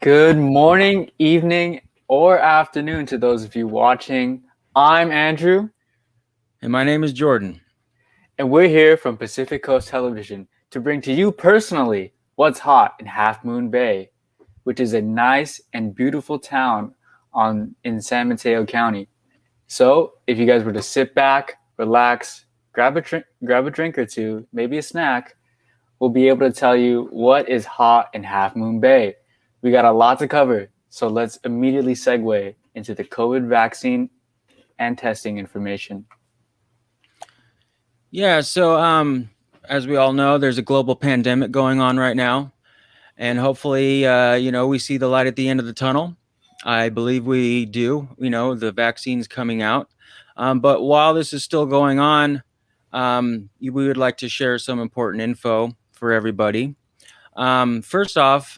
Good morning, evening, or afternoon to those of you watching. I'm Andrew, And my name is Jordan. and we're here from Pacific Coast Television to bring to you personally what's hot in Half Moon Bay, which is a nice and beautiful town in San Mateo County. So, if you guys were to sit back, relax, grab a drink or two, maybe a snack, we'll be able to tell you what is hot in Half Moon Bay. We got a lot to cover, so let's immediately segue into the COVID vaccine and testing information. Yeah, so as we all know, there's a global pandemic going on right now, and hopefully, we see the light at the end of the tunnel. I believe we do. The vaccine's coming out, but while this is still going on, we would like to share some important info for everybody. First off,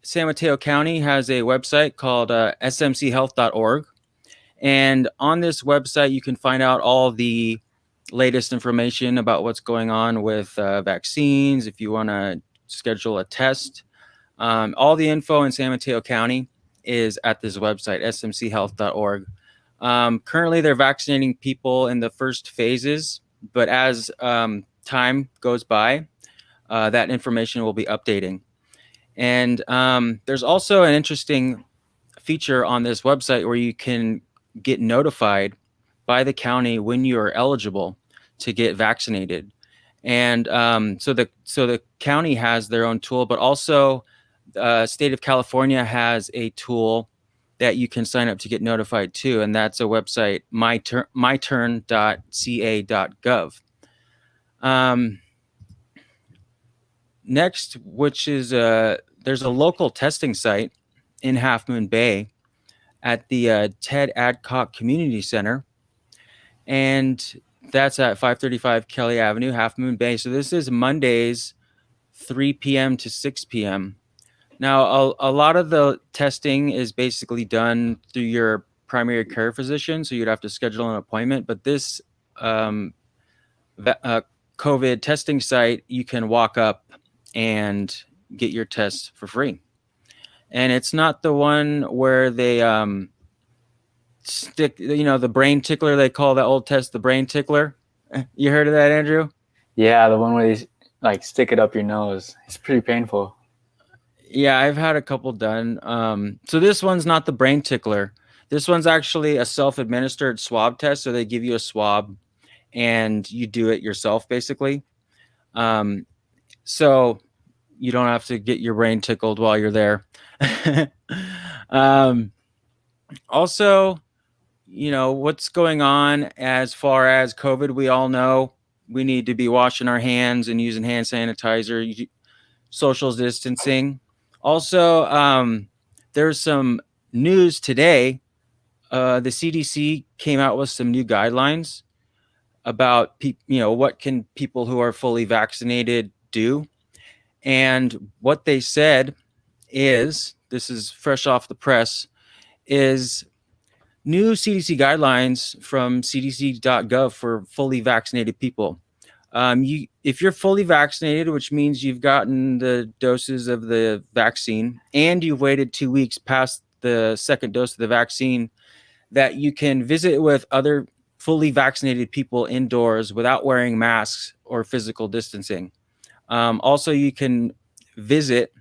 San Mateo County has a website called smchealth.org. And on this website, you can find out all the latest information about what's going on with vaccines, if you want to schedule a test. All the info in San Mateo County is at this website, smchealth.org. Currently, they're vaccinating people in the first phases, but as time goes by, that information will be updating. And there's also an interesting feature on this website where you can get notified by the county when you are eligible to get vaccinated. And so the county has their own tool, but also the state of California has a tool that you can sign up to get notified too, and that's a website, myturn.ca.gov. Next, which is there's a local testing site in Half Moon Bay at the Ted Adcock Community Center, and that's at 535 Kelly Avenue, Half Moon Bay. So this is Mondays, 3 p.m. to 6 p.m. Now, a lot of the testing is basically done through your primary care physician, so you'd have to schedule an appointment. But this COVID testing site, you can walk up and get your test for free. And it's not the one where they stick, the brain tickler. They call that old test the brain tickler. You heard of that, Andrew? Yeah, the one where you stick it up your nose. It's pretty painful. Yeah, I've had a couple done. So this one's not the brain tickler. This one's actually a self-administered swab test. So they give you a swab and you do it yourself, basically. So you don't have to get your brain tickled while you're there. Also, what's going on as far as COVID, we all know we need to be washing our hands and using hand sanitizer, social distancing. Also, there's some news today. The CDC came out with some new guidelines about what can people who are fully vaccinated do. And what they said is, this is fresh off the press, is new CDC guidelines from cdc.gov for fully vaccinated people. If you're fully vaccinated, which means you've gotten the doses of the vaccine and you've waited 2 weeks past the second dose of the vaccine, that you can visit with other fully vaccinated people indoors without wearing masks or physical distancing. Also, you can visit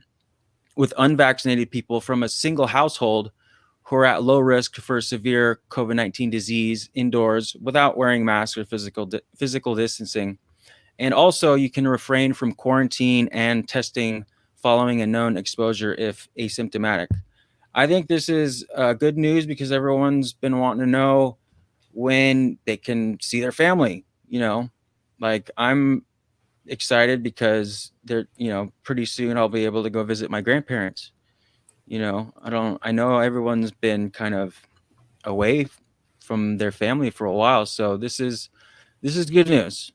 with unvaccinated people from a single household who are at low risk for severe COVID-19 disease indoors without wearing masks or physical distancing. And also, you can refrain from quarantine and testing following a known exposure if asymptomatic. I think this is good news because everyone's been wanting to know when they can see their family. I'm excited because pretty soon I'll be able to go visit my grandparents. I know everyone's been kind of away from their family for a while, so this is good news.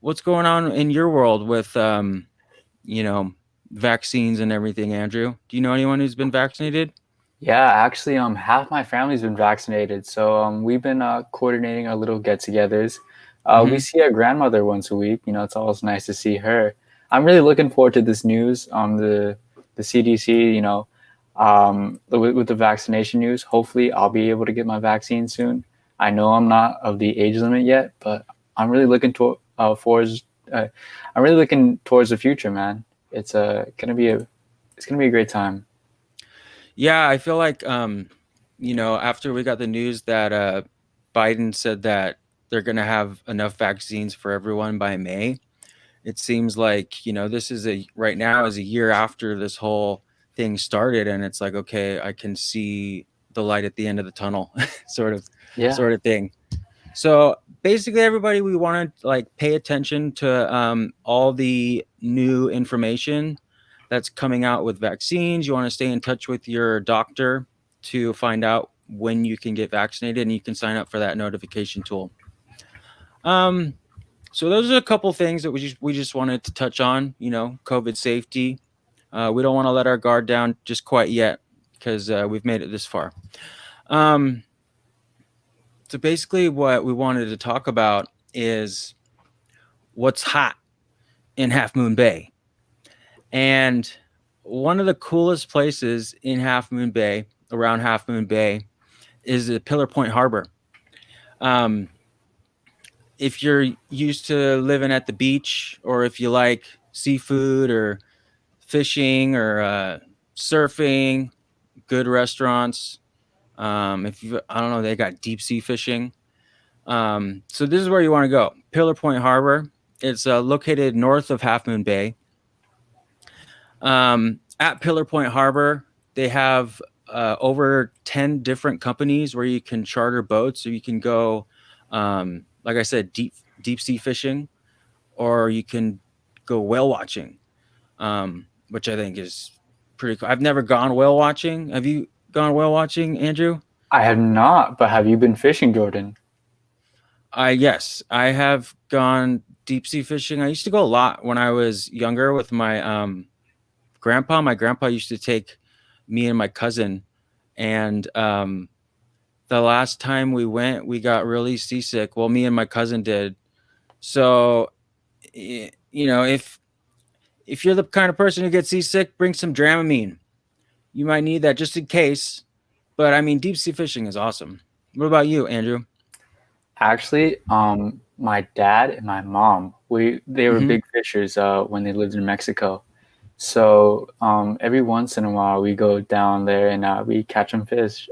What's going on in your world with vaccines and everything, Andrew? Do you know anyone who's been vaccinated? Yeah, actually, half my family's been vaccinated, so we've been coordinating our little get-togethers. We Mm-hmm. see our grandmother once a week. It's always nice to see her. I'm really looking forward to this news on the CDC. With the vaccination news. Hopefully, I'll be able to get my vaccine soon. I know I'm not of the age limit yet, but I'm really looking to towards. I'm really looking towards the future, man. It's gonna be a great time. Yeah, I feel like after we got the news that Biden said that they're going to have enough vaccines for everyone by May, it seems like, this is a right now is a year after this whole thing started, and it's like, okay, I can see the light at the end of the tunnel, sort of Yeah. sort of thing. So basically, everybody, we want to like pay attention to all the new information that's coming out with vaccines. You want to stay in touch with your doctor to find out when you can get vaccinated, and you can sign up for that notification tool. Um, so those are a couple things that we just wanted to touch on. COVID safety. We don't want to let our guard down just quite yet because we've made it this far. Um, so basically, what we wanted to talk about is what's hot in Half Moon Bay. And one of the coolest places in Half Moon Bay, around Half Moon Bay, is the Pillar Point Harbor. Um, if you're used to living at the beach, or if you like seafood or fishing or surfing, good restaurants. If you, I don't know, they got deep sea fishing. So this is where you want to go. Pillar Point Harbor. It's located north of Half Moon Bay. At Pillar Point Harbor, they have over 10 different companies where you can charter boats. So you can go, like I said, deep sea fishing, or you can go whale watching, which I think is pretty cool. I've never gone whale watching. Have you gone whale watching, Andrew? I have not, but have you been fishing, Jordan? Yes, I have gone deep sea fishing. I used to go a lot when I was younger with my grandpa. My grandpa used to take me and my cousin, and the last time we went, we got really seasick. Well, me and my cousin did. So, if you're the kind of person who gets seasick, bring some Dramamine. You might need that just in case. But I mean, deep sea fishing is awesome. What about you, Andrew? Actually, my dad and my mom, they were Mm-hmm. big fishers when they lived in Mexico. So every once in a while, we go down there and we catch them fish.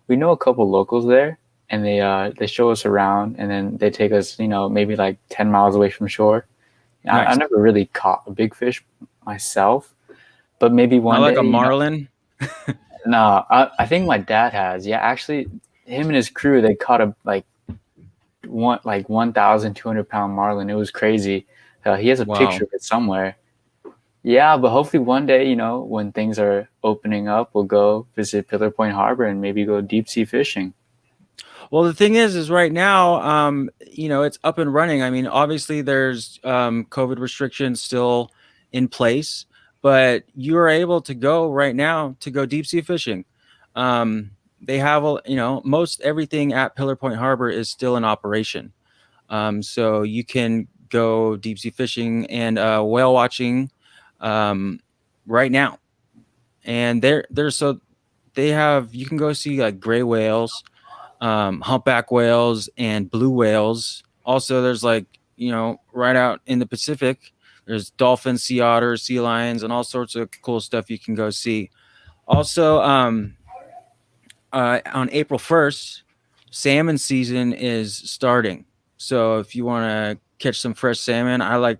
We know a couple locals there, and they show us around, and then they take us, maybe like 10 miles away from shore. I Nice. never really caught a big fish myself, but maybe Not one like a day, marlin. no, I think my dad has. Yeah, actually, him and his crew, they caught a like 1,200 pound marlin. It was crazy. He has a Wow. picture of it somewhere. Yeah, but hopefully one day, when things are opening up, we'll go visit Pillar Point Harbor and maybe go deep sea fishing. Well, the thing is right now, it's up and running. I mean, obviously, there's COVID restrictions still in place, but you are able to go right now to go deep sea fishing. They have, most everything at Pillar Point Harbor is still in operation. So you can go deep sea fishing and whale watching um, right now. And they have, you can go see like gray whales, humpback whales, and blue whales. Also, there's like, right out in the Pacific, there's dolphins, sea otters, sea lions, and all sorts of cool stuff you can go see. Also, on April 1st, salmon season is starting. So if you want to catch some fresh salmon, I like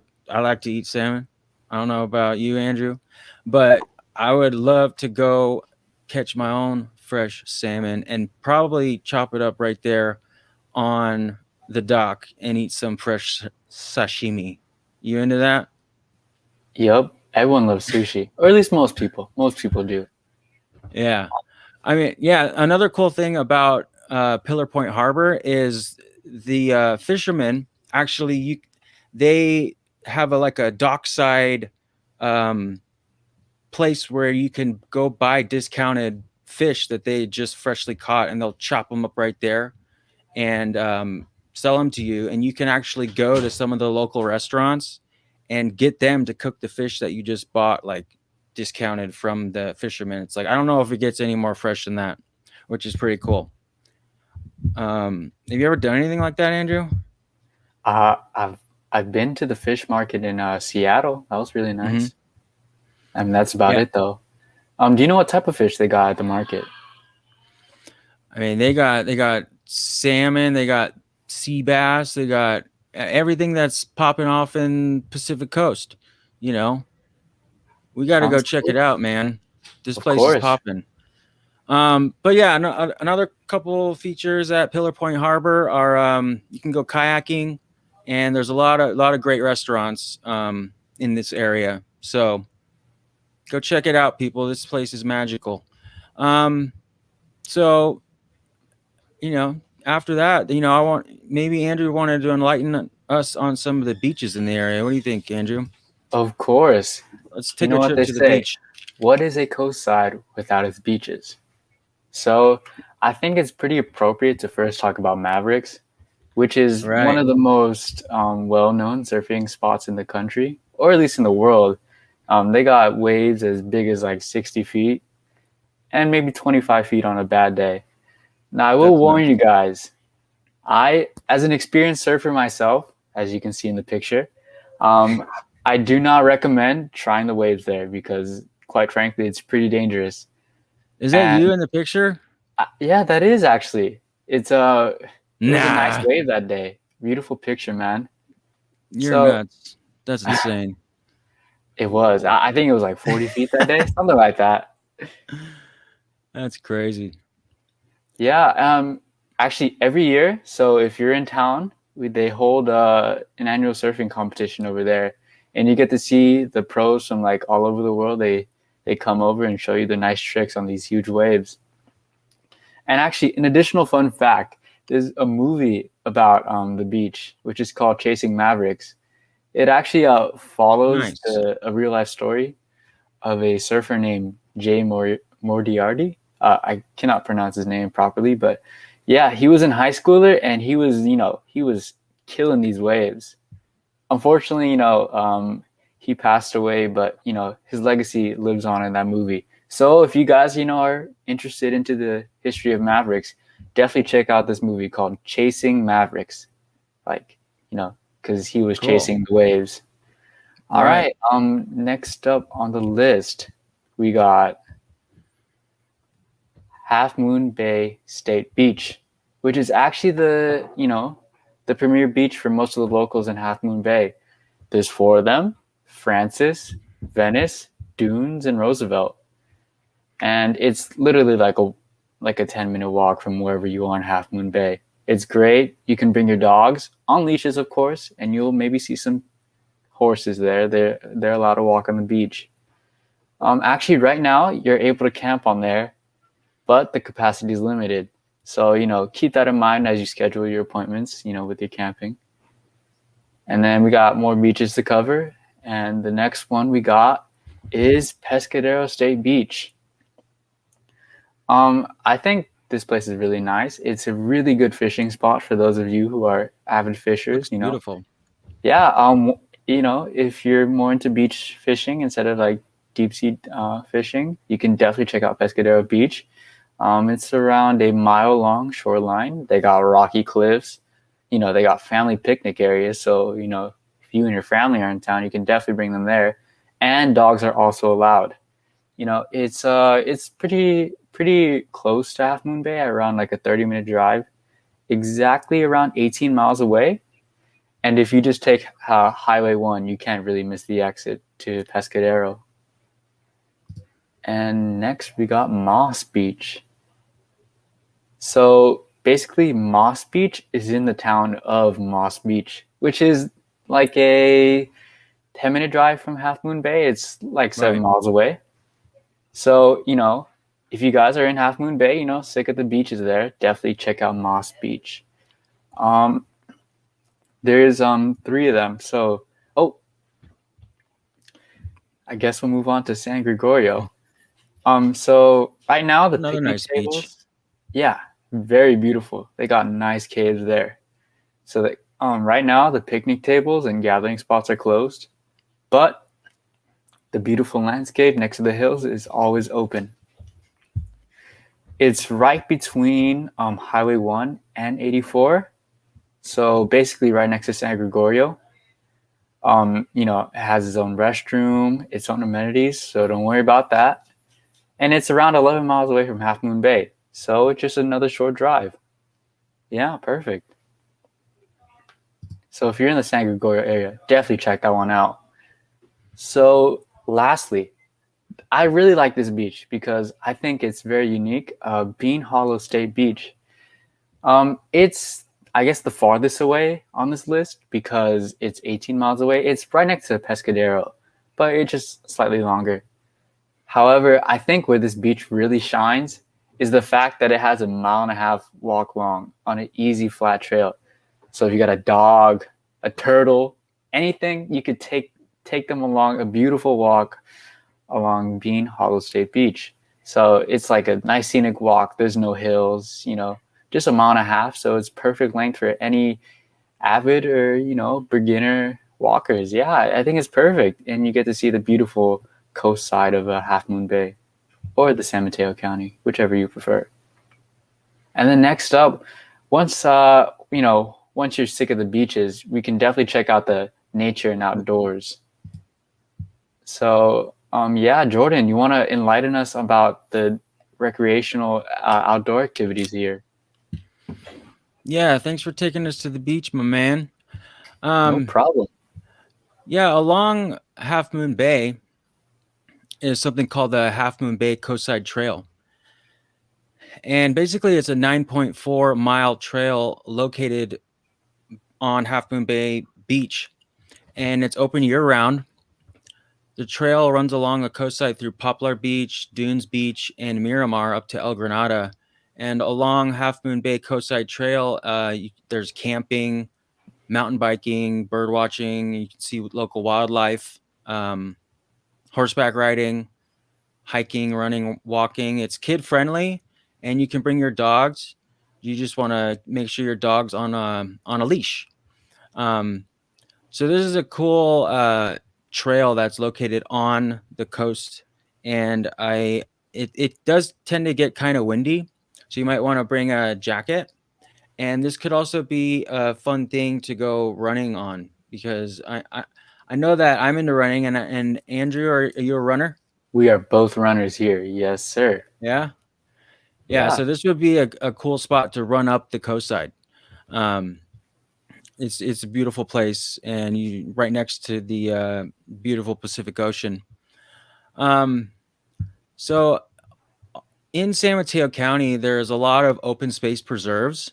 to eat salmon. I don't know about you, Andrew, but I would love to go catch my own fresh salmon and probably chop it up right there on the dock and eat some fresh sashimi. You into that? Yup, everyone loves sushi, or at least most people. Most people do. Yeah. I mean, yeah, another cool thing about Pillar Point Harbor is the fishermen actually they have like a dockside um, place where you can go buy discounted fish that they just freshly caught, and they'll chop them up right there and sell them to you. And you can actually go to some of the local restaurants and get them to cook the fish that you just bought, like discounted from the fishermen. It's like, I don't know if it gets any more fresh than that, which is pretty cool. Have you ever done anything like that, Andrew? I've been to the fish market in Seattle. That was really Mm-hmm. nice. I mean, that's about Yeah. it though. Do you know what type of fish they got at the market? I mean, they got salmon, they got sea bass, they got everything that's popping off in Pacific Coast. You know, we got to go Sounds check it cool. out, man. This Of place is course. popping. But yeah, another couple features at Pillar Point Harbor are you can go kayaking, and there's a lot of great restaurants in this area. So go check it out, people. This place is magical. Um, so after that, I want maybe Andrew wanted to enlighten us on some of the beaches in the area. What do you think, Andrew? Of course. Let's You take know a what trip they to the say? beach. What is a coastside without its beaches? So I think it's pretty appropriate to first talk about Mavericks, which is one Right. of the most well-known surfing spots in the country, or at least in the world. They got waves as big as like 60 feet and maybe 25 feet on a bad day. Now, I will warn Definitely. you guys, as an experienced surfer myself, as you can see in the picture, um, I do not recommend trying the waves there because, quite frankly, it's pretty dangerous. Is that And you in the picture? yeah, that is actually. It was a nice Nah, wave that day. Beautiful picture, man. you're So nuts. That's insane. it was. I think it was like 40 feet that day, something like that. That's crazy. Yeah. Actually, every year. So if you're in town, they hold an annual surfing competition over there, and you get to see the pros from like all over the world. They come over and show you the nice tricks on these huge waves. And actually, an additional fun fact: there's a movie about the beach, which is called Chasing Mavericks. It actually follows Nice. a real life story of a surfer named Mordiarty. I cannot pronounce his name properly, but yeah, he was in high schooler and he was killing these waves. Unfortunately, he passed away, but his legacy lives on in that movie. So if you guys are interested into the history of Mavericks, definitely check out this movie called Chasing Mavericks. Like because he was Cool. chasing the waves. All Right. right. Next up on the list, we got Half Moon Bay State Beach, which is actually the premier beach for most of the locals in Half Moon Bay. There's four of them: Francis, Venice, Dunes, and Roosevelt. And it's literally like a 10-minute walk from wherever you are in Half Moon Bay. It's great. You can bring your dogs on leashes, of course, and you'll maybe see some horses there. They're allowed to walk on the beach. Actually, right now you're able to camp on there, but the capacity is limited. So keep that in mind as you schedule your appointments. With your camping. And then we got more beaches to cover, and the next one we got is Pescadero State Beach. I think this place is really nice. It's a really good fishing spot for those of you who are avid fishers. Looks beautiful. Yeah. If you're more into beach fishing instead of like deep sea fishing, you can definitely check out Pescadero Beach. It's around a mile long shoreline. They got rocky cliffs. They got family picnic areas. So if you and your family are in town, you can definitely bring them there. And dogs are also allowed. It's pretty close to Half Moon Bay, around like a 30-minute drive, exactly around 18 miles away. And if you just take Highway 1, you can't really miss the exit to Pescadero. And next, we got Moss Beach. So basically, Moss Beach is in the town of Moss Beach, which is like a 10-minute drive from Half Moon Bay. It's like 7 miles away. So, if you guys are in Half Moon Bay, sick of the beaches there, definitely check out Moss Beach. Um, there's three of them. So, oh, I guess we'll move on to San Gregorio. So right now the Another picnic nice beach. tables, yeah, very beautiful. They got nice caves there. So right now the picnic tables and gathering spots are closed. but the beautiful landscape next to the hills is always open. It's right between Highway 1 and 84. So basically, right next to San Gregorio. It has its own restroom, its own amenities, so don't worry about that. And it's around 11 miles away from Half Moon Bay, so it's just another short drive. Yeah, perfect. So if you're in the San Gregorio area, definitely check that one out. So, lastly, I really like this beach because I think it's very unique. Bean Hollow State Beach. It's I guess the farthest away on this list because it's 18 miles away. It's right next to Pescadero, but it's just slightly longer. However, I think where this beach really shines is the fact that it has a mile and a half walk long on an easy flat trail. So if you got a dog, a turtle, anything, you could take them along a beautiful walk along Bean Hollow State Beach. So it's like a nice scenic walk. There's no hills, just a mile and a half. So it's perfect length for any avid or, beginner walkers. Yeah, I think it's perfect. And you get to see the beautiful coast side of Half Moon Bay or the San Mateo County, whichever you prefer. And then next up, once you're sick of the beaches, we can definitely check out the nature and outdoors. So, yeah, Jordan, you want to enlighten us about the recreational outdoor activities here? Yeah, thanks for taking us to the beach, my man. No problem. Yeah, along Half Moon Bay is something called the Half Moon Bay Coastside Trail. And basically, it's a 9.4-mile trail located on Half Moon Bay Beach, and it's open year round. The trail runs along the coastside through Poplar Beach, Dunes Beach, and Miramar up to El Granada. And along Half Moon Bay Coastside Trail, there's camping, mountain biking, bird watching. You can see local wildlife, horseback riding, hiking, running, walking. It's kid friendly, and you can bring your dogs. You just want to make sure your dog's on a leash. So this is a cool trail that's located on the coast, and it does tend to get kind of windy, so you might want to bring a jacket. And this could also be a fun thing to go running on because I know that I'm into running, and Andrew, are you a runner? We are both runners here. Yes, sir. Yeah. Yeah, Yeah. so this would be a cool spot to run up the coastside. It's a beautiful place, and you right next to the beautiful Pacific Ocean. So in San Mateo County, there's a lot of open space preserves,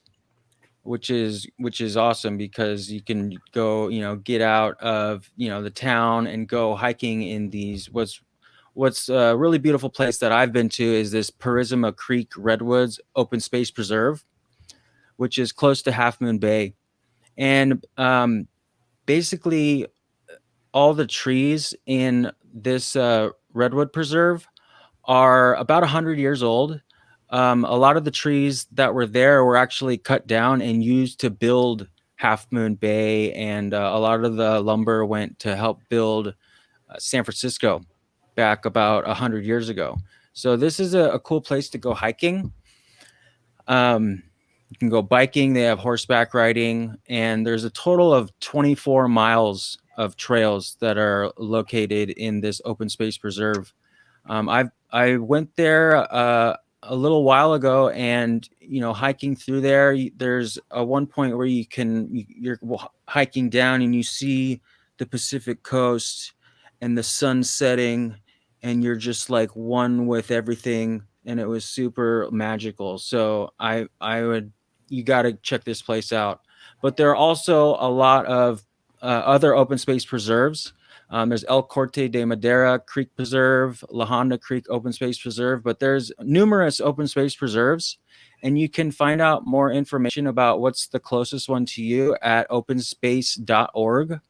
which is awesome because you can go, get out of the town and go hiking in these. What's a really beautiful place that I've been to is this Purisima Creek Redwoods Open Space Preserve, which is close to Half Moon Bay. And basically, all the trees in this redwood preserve are about 100 years old. A lot of the trees that were there were actually cut down and used to build Half Moon Bay, and a lot of the lumber went to help build San Francisco back about 100 years ago. So this is a cool place to go hiking. You can go biking. They have horseback riding, and there's a total of 24 miles of trails that are located in this open space preserve. I went there a little while ago, and hiking through there, there's a one point where you're hiking down and you see the Pacific coast and the sun setting, and you're just like one with everything, and it was super magical. So I would you got to check this place out. But there are also a lot of other open space preserves. There's El Corte de Madera Creek Preserve, La Honda Creek Open Space Preserve, but there's numerous open space preserves, and you can find out more information about what's the closest one to you at openspace.org.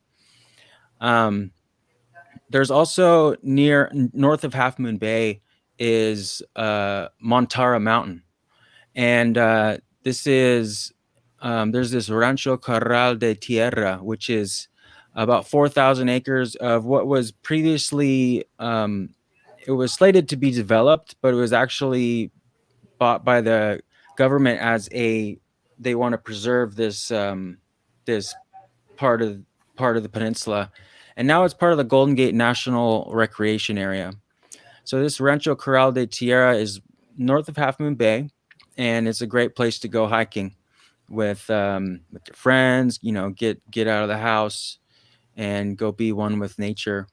There's also north of Half Moon Bay is Montara Mountain, and this is there's this Rancho Corral de Tierra, which is about 4,000 acres of what was previously it was slated to be developed, but it was actually bought by the government as they want to preserve this part of the peninsula, and now it's part of the Golden Gate National Recreation Area. So this Rancho Corral de Tierra is north of Half Moon Bay, and it's a great place to go hiking with your friends. Get out of the house and go be one with nature.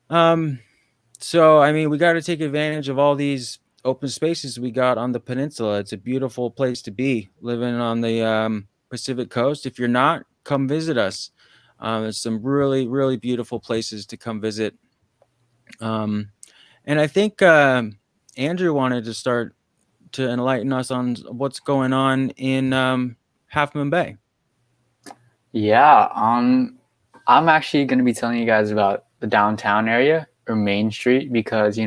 Um, so I mean, we got to take advantage of all these open spaces we got on the peninsula. It's a beautiful place to be living on the Pacific coast. If you're not, come visit us. There's some really, really beautiful places to come visit. Um, and I think Andrew wanted to start to enlighten us on what's going on in Half Moon Bay. Yeah, I'm actually going to be telling you guys about the downtown area or Main Street because,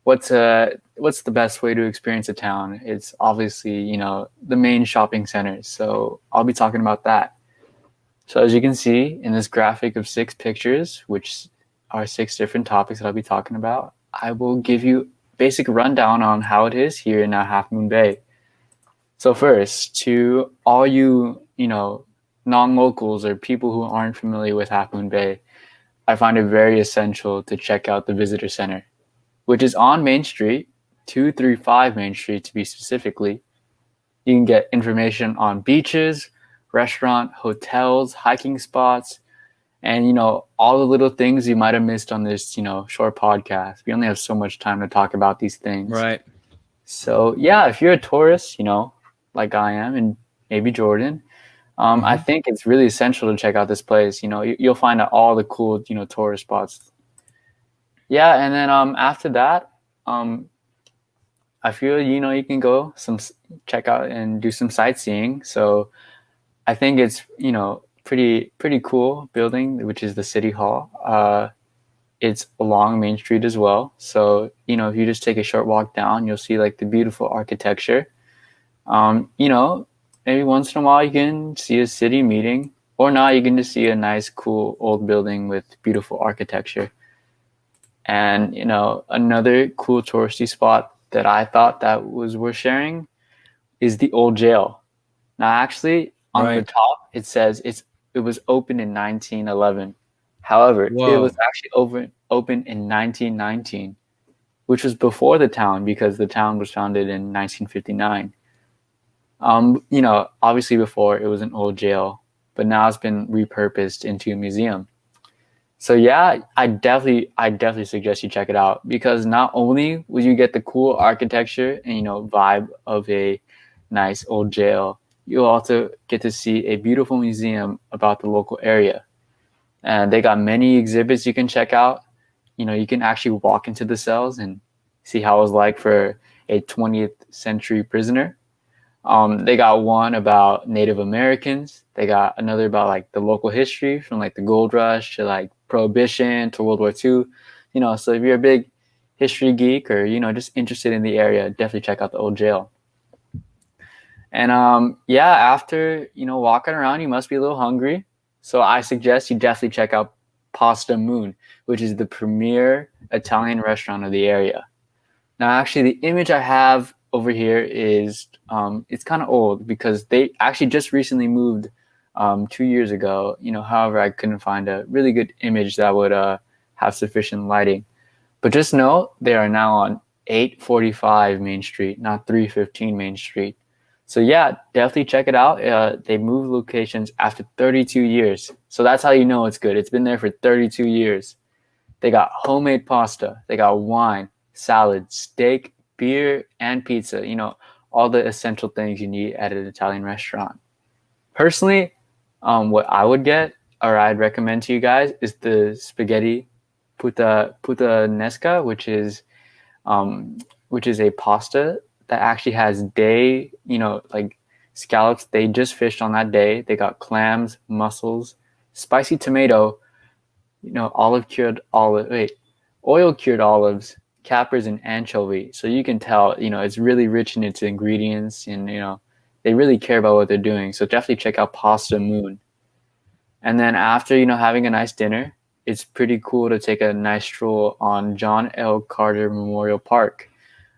what's the best way to experience a town? It's obviously, the main shopping centers. So I'll be talking about that. So as you can see in this graphic of 6 pictures, which are 6 different topics that I'll be talking about, I will give you basic rundown on how it is here in Half Moon Bay. So first, to all you, non-locals or people who aren't familiar with Half Moon Bay, I find it very essential to check out the Visitor Center, which is on Main Street, 235 Main Street to be specifically. You can get information on beaches, restaurant, hotels, hiking spots, and all the little things you might have missed on this, short podcast. We only have so much time to talk about these things. Right. So yeah, if you're a tourist, like I am, and maybe Jordan, I think it's really essential to check out this place. You'll find out all the cool, tourist spots. Yeah, and then after that, I feel you can go check out and do some sightseeing. So I think it's pretty cool building, which is the City Hall. It's along Main Street as well. So if you just take a short walk down, you'll see like the beautiful architecture. Maybe once in a while you can see a city meeting, or not, you can just see a nice, cool old building with beautiful architecture. And another cool touristy spot that I thought that was worth sharing is the old jail. Now, actually, on the top it says it was opened in 1911. However, it was actually open in 1919, which was before the town because the town was founded in 1959. Obviously before it was an old jail, but now it's been repurposed into a museum. So yeah, I definitely suggest you check it out because not only will you get the cool architecture and vibe of a nice old jail, you'll also get to see a beautiful museum about the local area. And they got many exhibits you can check out. You can actually walk into the cells and see how it was like for a 20th century prisoner. They got one about Native Americans. They got another about like the local history from like the gold rush to like Prohibition to World War II. So if you're a big history geek or, just interested in the area, definitely check out the old jail. And yeah, after, walking around, you must be a little hungry. So I suggest you definitely check out Pasta Moon, which is the premier Italian restaurant of the area. Now, actually, the image I have over here is it's kind of old because they actually just recently moved 2 years ago. However, I couldn't find a really good image that would have sufficient lighting. But just know they are now on 845 Main Street, not 315 Main Street. So yeah, definitely check it out. They moved locations after 32 years. So that's how you know it's good. It's been there for 32 years. They got homemade pasta. They got wine, salad, steak, beer, and pizza. All the essential things you need at an Italian restaurant. Personally, what I would get or I'd recommend to you guys is the spaghetti puttanesca, which is a pasta that actually has like scallops they just fished on that day. They got clams, mussels, spicy tomato, oil cured olives, capers, and anchovy. So you can tell, it's really rich in its ingredients, and they really care about what they're doing. So definitely check out Pasta Moon. And then after, having a nice dinner, it's pretty cool to take a nice stroll on John L. Carter Memorial Park.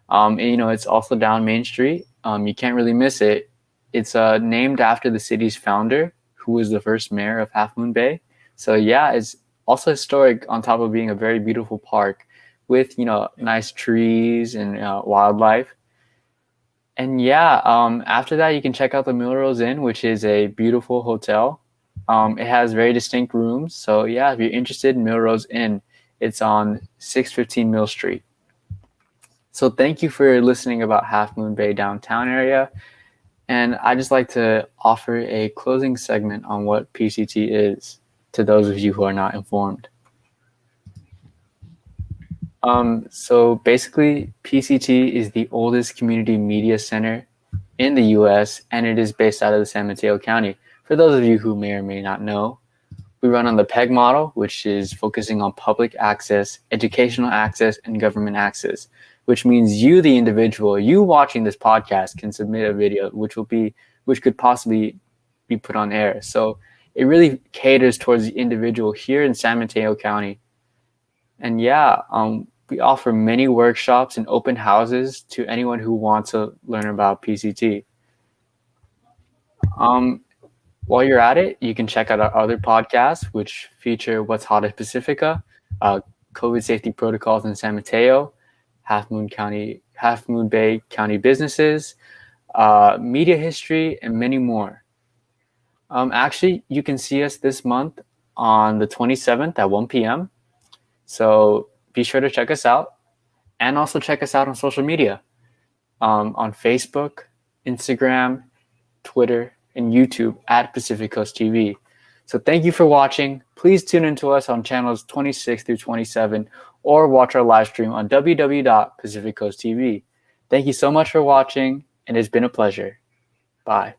And, it's also down Main Street. You can't really miss it. It's named after the city's founder, who was the first mayor of Half Moon Bay. So yeah, it's also historic on top of being a very beautiful park with, nice trees and wildlife. And yeah, after that, you can check out the Milrose Inn, which is a beautiful hotel. It has very distinct rooms. So yeah, if you're interested in Milrose Inn, it's on 615 Mill Street. So thank you for listening about Half Moon Bay downtown area. And I just like to offer a closing segment on what PCT is to those of you who are not informed. So basically, PCT is the oldest community media center in the U.S., and it is based out of the San Mateo County. For those of you who may or may not know, we run on the PEG model, which is focusing on public access, educational access, and government access, which means you, the individual, you watching this podcast can submit a video which could possibly be put on air. So it really caters towards the individual here in San Mateo County. And yeah, we offer many workshops and open houses to anyone who wants to learn about PCT. While you're at it, you can check out our other podcasts, which feature What's Hot at Pacifica, COVID safety protocols in San Mateo, Half Moon Bay County businesses, media history, and many more. Actually, you can see us this month on the 27th at 1 p.m. So be sure to check us out, and also check us out on social media, on Facebook, Instagram, Twitter, and YouTube at Pacific Coast TV. So thank you for watching. Please tune into us on channels 26 through 27 or watch our live stream on www.pacificcoasttv. Thank you so much for watching, and it's been a pleasure. Bye.